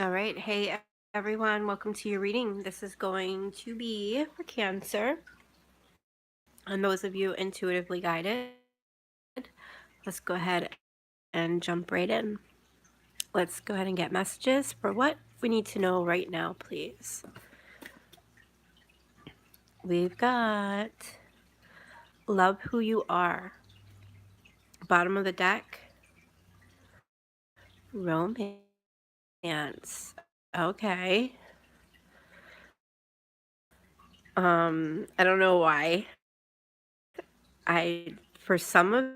All right. Hey, everyone. Welcome to your reading. This is going to be for Cancer. And those of you intuitively guided, let's go ahead and jump right in. Let's go ahead and get messages for what we need to know right now, please. We've got love who you are. Bottom of the deck, romance. Okay. I don't know why. For some of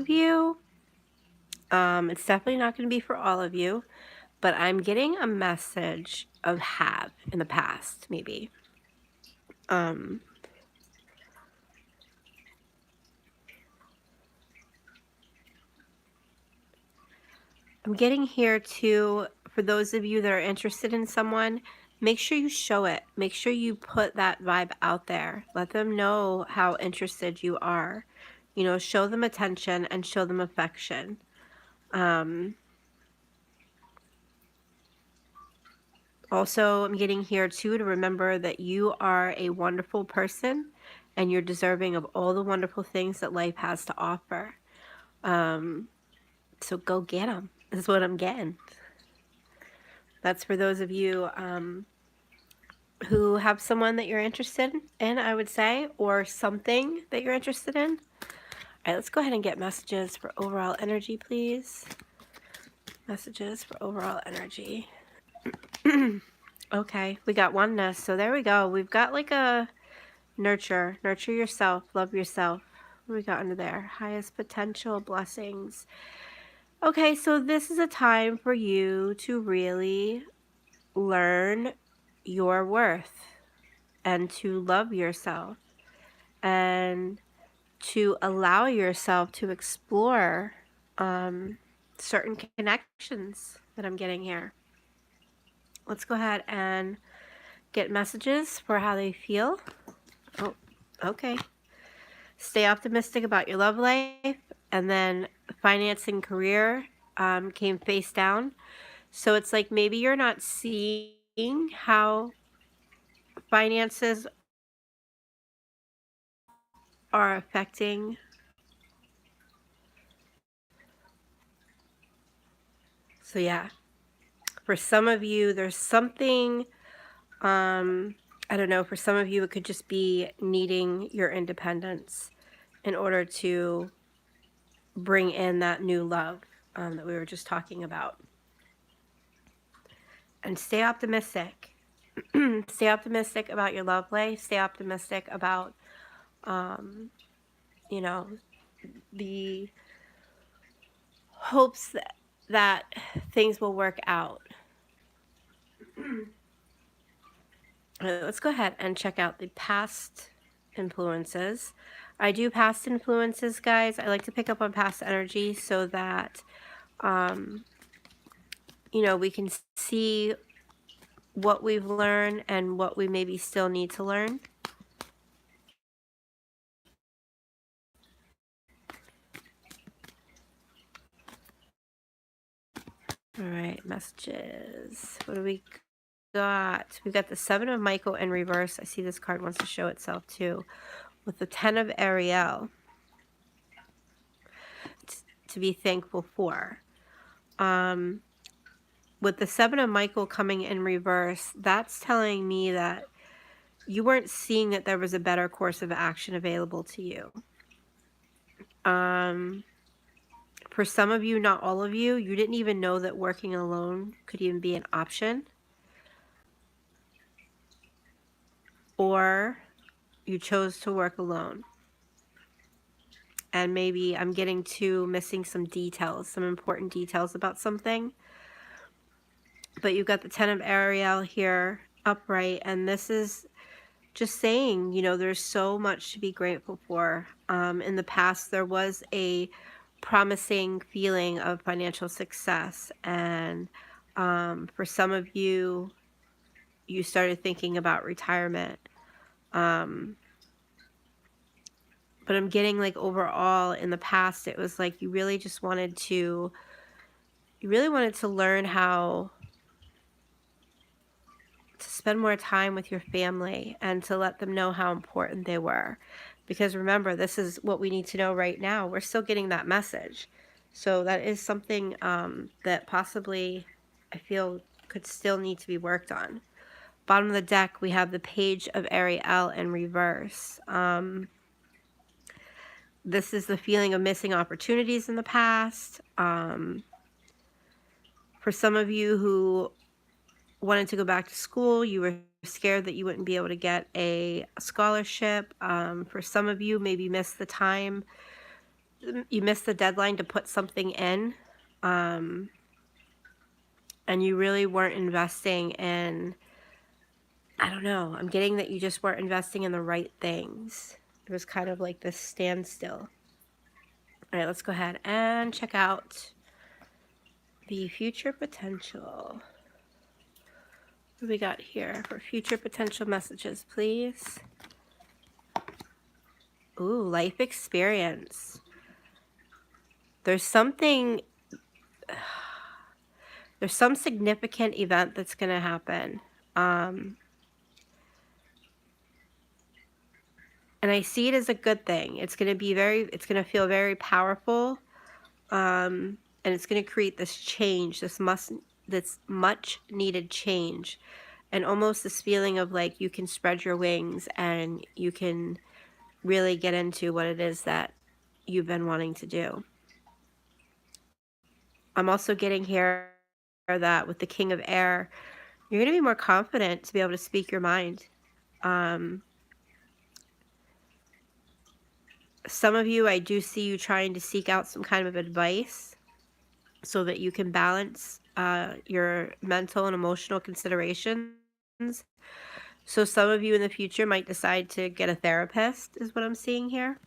you, it's definitely not going to be for all of you, but I'm getting a message of have in the past, maybe. I'm getting here too, for those of you that are interested in someone, make sure you show it. Make sure you put that vibe out there. Let them know how interested you are. You know, show them attention and show them affection. Also, I'm getting here too to remember that you are a wonderful person and you're deserving of all the wonderful things that life has to offer. So go get them, is what I'm getting. That's for those of you who have someone that you're interested in, I would say, or something that you're interested in. All right, let's go ahead and get messages for overall energy, please. Messages for overall energy. Okay, we got oneness. So there we go. We've got like a nurture yourself, love yourself. What do we got under there? Highest potential, blessings. Okay, so this is a time for you to really learn your worth and to love yourself and to allow yourself to explore certain connections that I'm getting here. Let's go ahead and get messages for how they feel. Oh, okay. Stay optimistic about your love life, and then finance and career came face down. So it's like maybe you're not seeing how finances are affecting. So yeah, for some of you, there's something, I don't know, for some of you, it could just be needing your independence in order to bring in that new love that we were just talking about. And stay optimistic. Stay optimistic about your love life. Stay optimistic about, you know, the hopes that things will work out. Let's go ahead and check out the past influences. I do past influences, guys. I like to pick up on past energy so that, you know, we can see what we've learned and what we maybe still need to learn. All right, messages. What do we got? We've got the Seven of Michael in reverse. I see this card wants to show itself too. With the Ten of Ariel. To be thankful for. With the Seven of Michael coming in reverse, that's telling me that you weren't seeing that there was a better course of action available to you. For some of you, not all of you, you didn't even know that working alone could even be an option. Or you chose to work alone. And maybe I'm getting to missing some details, some important details about something. But you've got the Ten of Ariel here upright, and this is just saying, you know, there's so much to be grateful for. In the past, there was a promising feeling of financial success, and for some of you, you started thinking about retirement. But I'm getting like overall in the past, it was like you really wanted to learn how to spend more time with your family and to let them know how important they were. Because remember, this is what we need to know right now. We're still getting that message. So that is something that possibly I feel could still need to be worked on. Bottom of the deck, we have the Page of Ariel in reverse. This is the feeling of missing opportunities in the past. For some of you who wanted to go back to school, you were scared that you wouldn't be able to get a scholarship. For some of you, maybe missed the time. You missed the deadline to put something in. And you really weren't investing in, I don't know, I'm getting that you just weren't investing in the right things. It was kind of like this standstill. All right, let's go ahead and check out the future potential. What do we got here for future potential messages, please? Ooh, life experience. There's something, there's some significant event that's going to happen. And I see it as a good thing. It's going to be it's going to feel very powerful. And it's going to create this change, this much needed change. And almost this feeling of like you can spread your wings and you can really get into what it is that you've been wanting to do. I'm also getting here that with the King of Air, you're going to be more confident to be able to speak your mind. Some of you, I do see you trying to seek out some kind of advice so that you can balance your mental and emotional considerations. So some of you in the future might decide to get a therapist, is what I'm seeing here.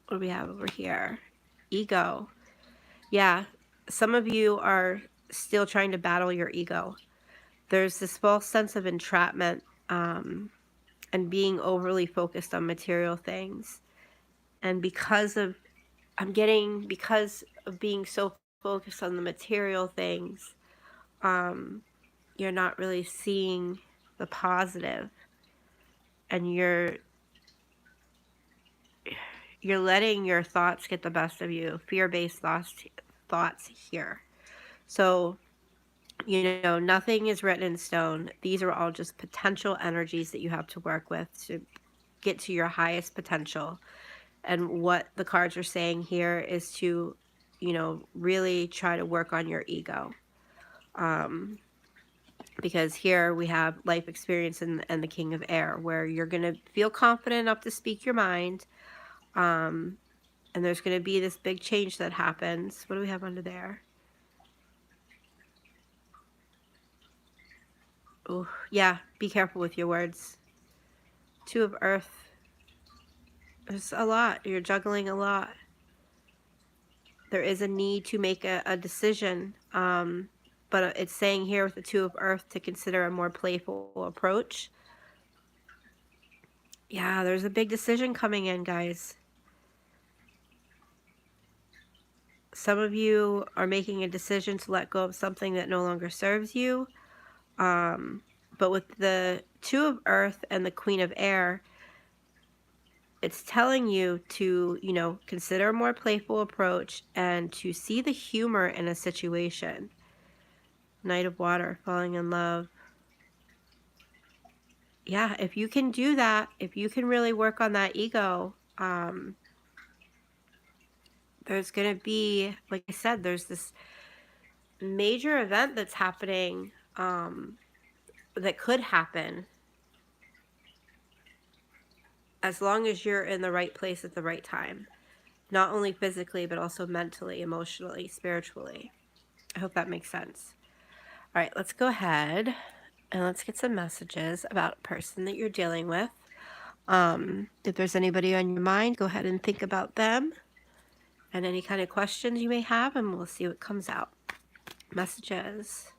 What do we have over here? Ego. Yeah, some of you are still trying to battle your ego. There's this false sense of entrapment and being overly focused on material things. And because of being so focused on the material things, you're not really seeing the positive, and you're letting your thoughts get the best of you. Fear-based thoughts here. So, you know, nothing is written in stone. These are all just potential energies that you have to work with to get to your highest potential. And what the cards are saying here is to, you know, really try to work on your ego. Because here we have life experience and the King of Air, where you're going to feel confident enough to speak your mind. And there's going to be this big change that happens. What do we have under there? Oh, yeah, be careful with your words. Two of Earth. There's a lot. You're juggling a lot. There is a need to make a decision. But it's saying here with the Two of Earth to consider a more playful approach. Yeah, there's a big decision coming in, guys. Some of you are making a decision to let go of something that no longer serves you. But with the Two of Earth and the Queen of Air, it's telling you to, you know, consider a more playful approach and to see the humor in a situation. Knight of Water, falling in love. Yeah, if you can do that, if you can really work on that ego, there's going to be, like I said, there's this major event that's happening that could happen as long as you're in the right place at the right time. Not only physically, but also mentally, emotionally, spiritually. I hope that makes sense. All right, let's go ahead and let's get some messages about a person that you're dealing with. If there's anybody on your mind, go ahead and think about them and any kind of questions you may have, and we'll see what comes out. Messages.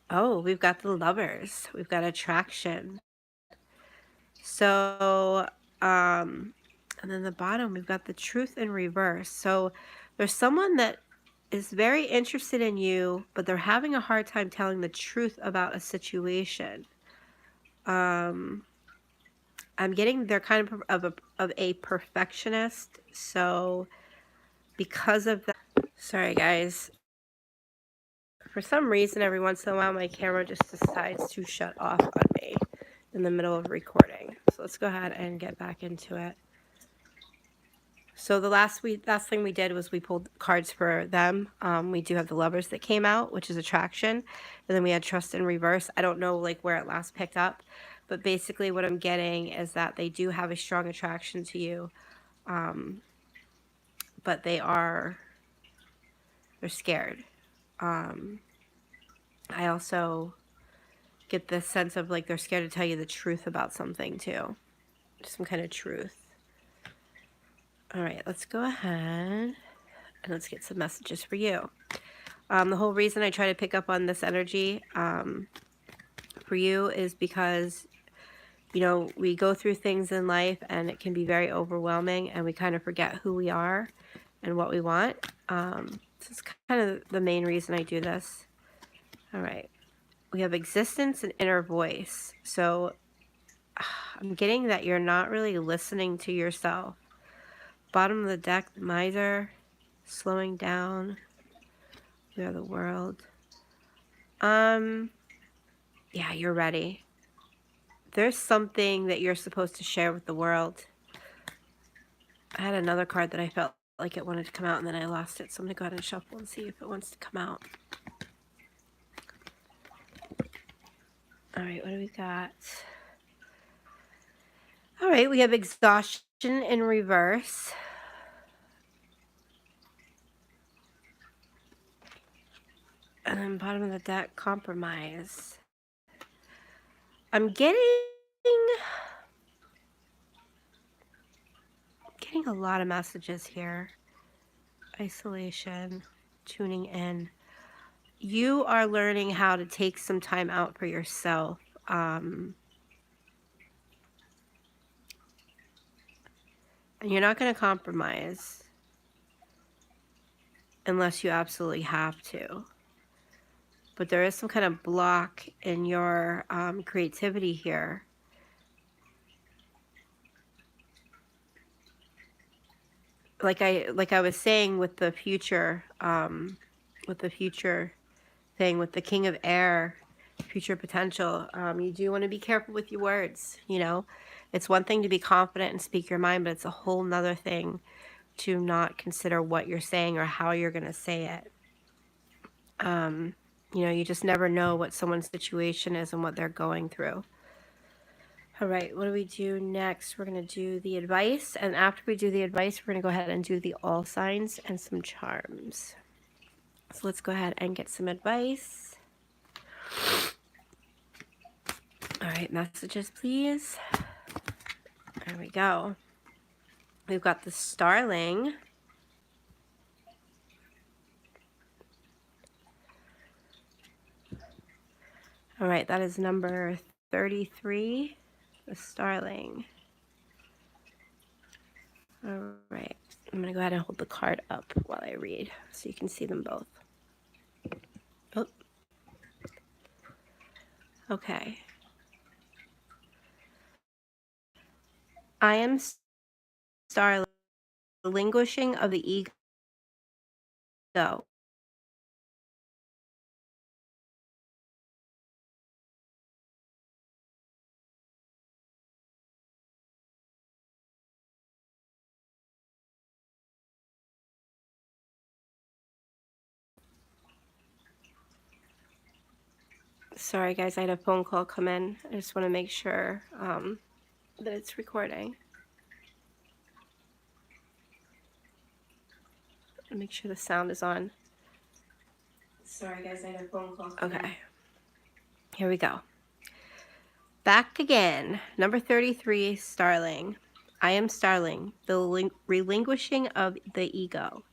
Oh, we've got the Lovers. We've got attraction. So, and then the bottom, we've got the Truth in reverse. So there's someone that is very interested in you, but they're having a hard time telling the truth about a situation. I'm getting they're kind of a perfectionist, so because of that, sorry guys. For some reason, every once in a while, my camera just decides to shut off on me in the middle of recording. So let's go ahead and get back into it. So the last thing we did was we pulled cards for them. We do have the Lovers that came out, which is attraction. And then we had Trust in reverse. I don't know like where it last picked up. But basically what I'm getting is that they do have a strong attraction to you. But they're scared. I also get this sense of like they're scared to tell you the truth about something too. Some kind of truth. All right, let's go ahead and let's get some messages for you. The whole reason I try to pick up on this energy for you is because, you know, we go through things in life and it can be very overwhelming and we kind of forget who we are and what we want. This is kind of the main reason I do this. All right. We have existence and inner voice. So I'm getting that you're not really listening to yourself. Bottom of the deck, the miser, slowing down. We are the world. Yeah, you're ready. There's something that you're supposed to share with the world. I had another card that I felt like it wanted to come out and then I lost it. So I'm going to go ahead and shuffle and see if it wants to come out. All right, what do we got? All right, we have exhaustion in reverse. And then bottom of the deck, compromise. I'm getting a lot of messages here. Isolation, tuning in. You are learning how to take some time out for yourself. And you're not going to compromise unless you absolutely have to. But there is some kind of block in your creativity here. Like I was saying with the future thing, with the King of Air, future potential, you do want to be careful with your words. You know, it's one thing to be confident and speak your mind, but it's a whole nother thing to not consider what you're saying or how you're going to say it. You know, you just never know what someone's situation is and what they're going through. All right, what do we do next? We're going to do the advice. And after we do the advice, we're going to go ahead and do the all signs and some charms. So let's go ahead and get some advice. All right, messages, please. There we go. We've got the Starling. All right, that is number 33, the Starling. All right, I'm going to go ahead and hold the card up while I read so you can see them both. Oh. Okay. I am Starling, relinquishing of the ego. Sorry guys, I had a phone call come in. I just want to make sure that it's recording. Make sure the sound is on. Sorry guys, I had a phone call come in. Okay. Here we go. Back again. Number 33, Starling. I am Starling, the relinquishing of the ego.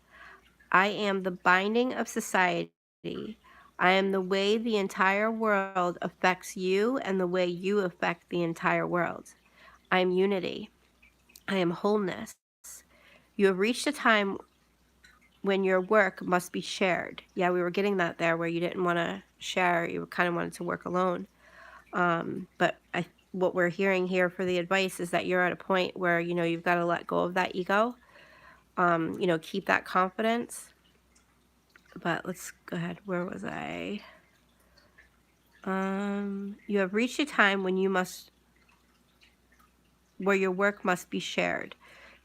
I am the binding of society. I am the way the entire world affects you and the way you affect the entire world. I am unity. I am wholeness. You have reached a time when your work must be shared. Yeah, we were getting that there where you didn't want to share. You kind of wanted to work alone. But what we're hearing here for the advice is that you're at a point where, you know, you've got to let go of that ego, you know, keep that confidence. But let's go ahead. Where was I? You have reached a time when where your work must be shared.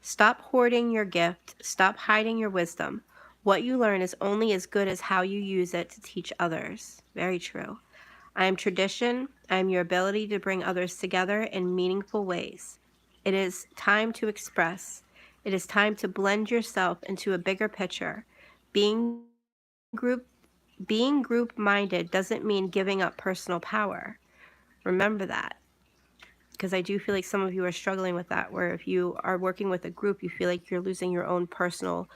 Stop hoarding your gift. Stop hiding your wisdom. What you learn is only as good as how you use it to teach others. Very true. I am tradition. I am your ability to bring others together in meaningful ways. It is time to express. It is time to blend yourself into a bigger picture. Being group being group-minded doesn't mean giving up personal power. Remember that, because I do feel like some of you are struggling with that, where if you are working with a group, you feel like you're losing your own personal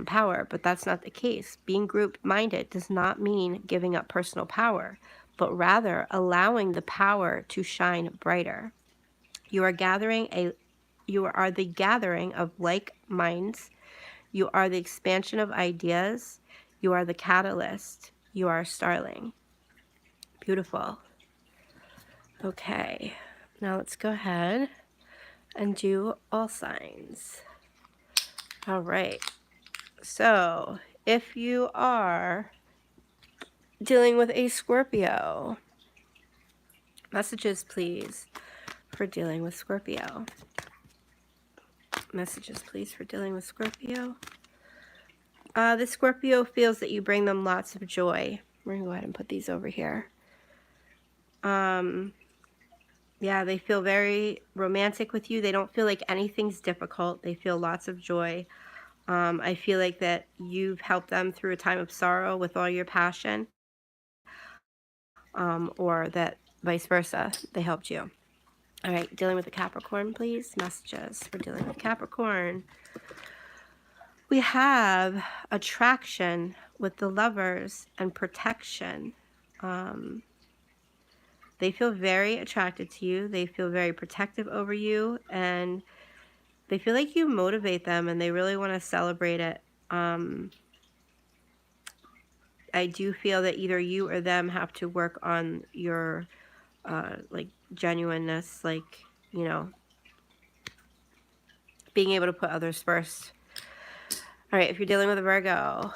power, but that's not the case. Being group-minded does not mean giving up personal power, but rather allowing the power to shine brighter. You are the gathering of like minds. You are the expansion of ideas. You are the catalyst. You are a starling. Beautiful. Okay, now let's go ahead and do all signs. All right. So, if you are dealing with a Scorpio, messages, please, for dealing with Scorpio. Messages, please, for dealing with Scorpio. The Scorpio feels that you bring them lots of joy. We're going to go ahead and put these over here. Yeah, they feel very romantic with you. They don't feel like anything's difficult. They feel lots of joy. I feel like that you've helped them through a time of sorrow with all your passion, or that vice versa, they helped you. All right, dealing with a Capricorn, please. Messages for dealing with Capricorn. We have attraction with the Lovers and protection. They feel very attracted to you. They feel very protective over you, and they feel like you motivate them, and they really want to celebrate it. I do feel that either you or them have to work on your like genuineness, like, you know, being able to put others first. All right, if you're dealing with a Virgo,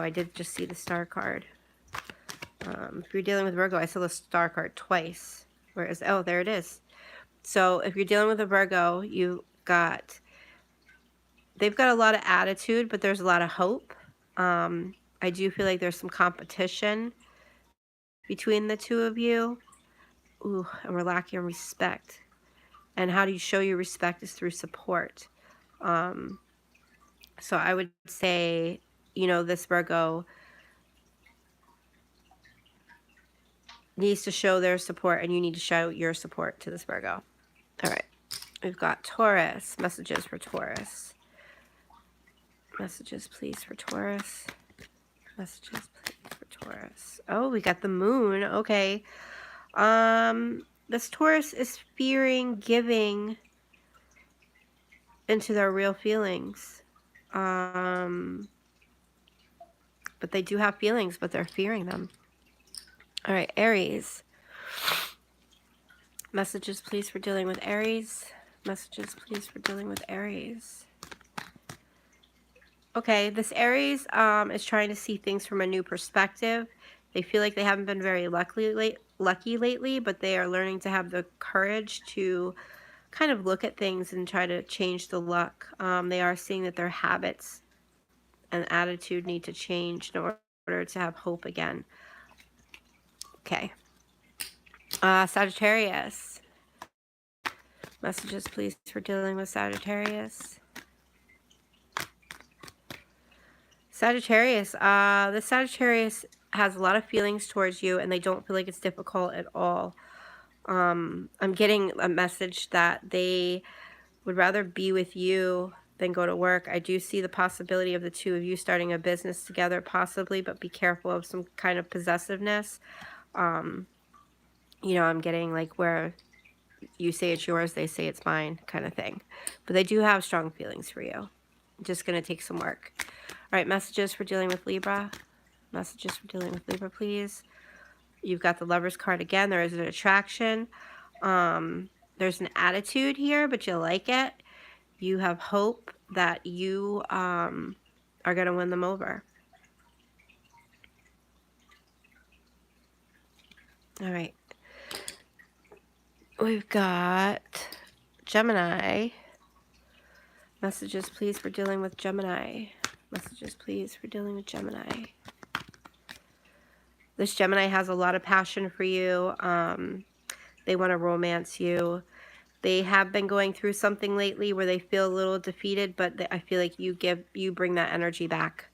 I did just see the star card. If you're dealing with Virgo, I saw the star card twice. Where is, oh, there it is. So if you're dealing with a Virgo, they've got a lot of attitude, but there's a lot of hope. I do feel like there's some competition between the two of you. Ooh, and we're lacking respect. And how do you show your respect is through support. So I would say, you know, this Virgo needs to show their support, and you need to show your support to this Virgo. All right. We've got Taurus. Messages for Taurus. Messages, please, for Taurus. Messages, please, for Taurus. Oh, we got the moon. Okay. This Taurus is fearing giving into their real feelings. But they do have feelings, but they're fearing them. All right, Aries. Messages, please, for dealing with Aries. Messages, please, for dealing with Aries. Okay, this Aries is trying to see things from a new perspective. They feel like they haven't been very lucky lately, but they are learning to have the courage to kind of look at things and try to change the luck. They are seeing that their habits and attitude need to change in order to have hope again. Okay. Sagittarius. Messages, please, for dealing with Sagittarius. Sagittarius. The Sagittarius has a lot of feelings towards you, and they don't feel like it's difficult at all. I'm getting a message that they would rather be with you than go to work. I do see the possibility of the two of you starting a business together, possibly, but be careful of some kind of possessiveness. You know, I'm getting like where you say it's yours, they say it's mine kind of thing. But they do have strong feelings for you. Just going to take some work. All right, messages for dealing with Libra. Messages for dealing with Libra, please. You've got the Lover's card again. There is an attraction. There's an attitude here, but you like it. You have hope that you are going to win them over. All right. We've got Gemini. Messages, please, for dealing with Gemini. Messages, please, for dealing with Gemini. This Gemini has a lot of passion for you. They want to romance you. They have been going through something lately where they feel a little defeated, but I feel like you bring that energy back.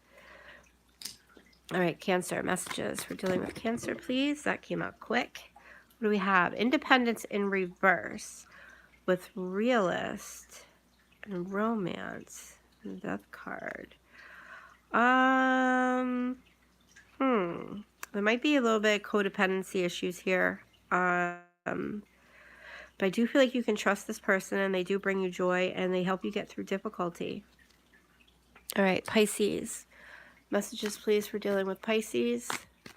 All right, Cancer. Messages for dealing with Cancer, please. That came out quick. What do we have? Independence in reverse with Realist and Romance and Death card. There might be a little bit of codependency issues here. But I do feel like you can trust this person, and they do bring you joy, and they help you get through difficulty. All right, Pisces. Messages, please, for dealing with Pisces.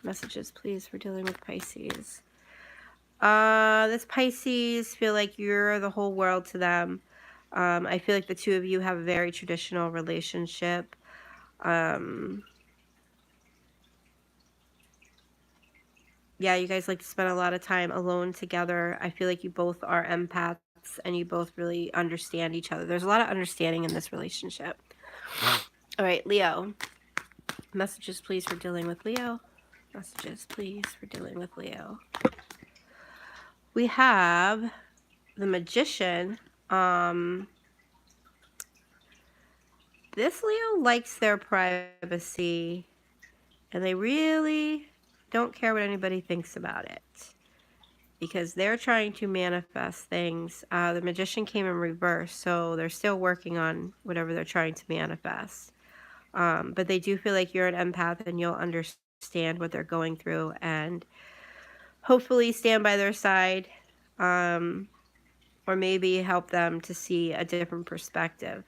Messages, please, for dealing with Pisces. This Pisces feel like you're the whole world to them. I feel like the two of you have a very traditional relationship. Yeah, you guys like to spend a lot of time alone together. I feel like you both are empaths and you both really understand each other. There's a lot of understanding in this relationship. All right, Leo. Messages, please, for dealing with Leo. Messages, please, for dealing with Leo. We have the Magician. This Leo likes their privacy, and they really don't care what anybody thinks about it, because they're trying to manifest things. The Magician came in reverse, so they're still working on whatever they're trying to manifest. But they do feel like you're an empath and you'll understand what they're going through and hopefully stand by their side, or maybe help them to see a different perspective.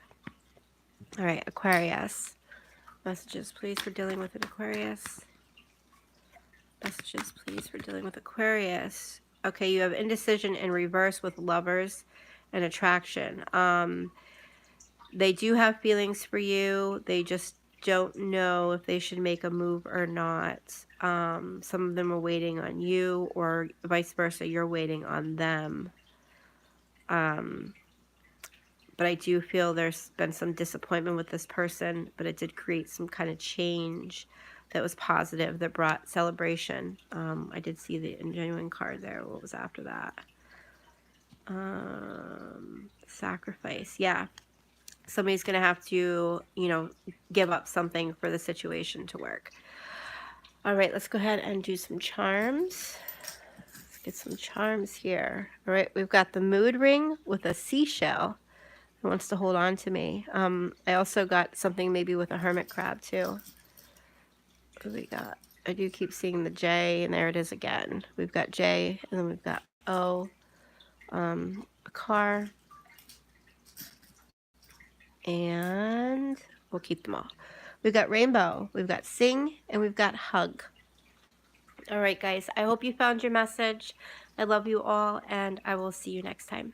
All right, Aquarius. Messages, please, for dealing with an Aquarius. Messages, please, for dealing with Aquarius. Okay, you have indecision in reverse with Lovers and attraction. They do have feelings for you. They just don't know if they should make a move or not. Some of them are waiting on you, or vice versa, you're waiting on them. But I do feel there's been some disappointment with this person, but it did create some kind of change that was positive, that brought celebration. I did see the genuine card there. What was after that? Sacrifice. Yeah. Somebody's going to have to, give up something for the situation to work. All right, let's go ahead and do some charms. Let's get some charms here. All right, we've got the mood ring with a seashell. It wants to hold on to me. I also got something maybe with a hermit crab too. What do we got? I do keep seeing the J, and there it is again. We've got J, and then we've got O, a car, and we'll keep them all. We've got rainbow, we've got sing, and we've got hug. All right, guys, I hope you found your message. I love you all, and I will see you next time.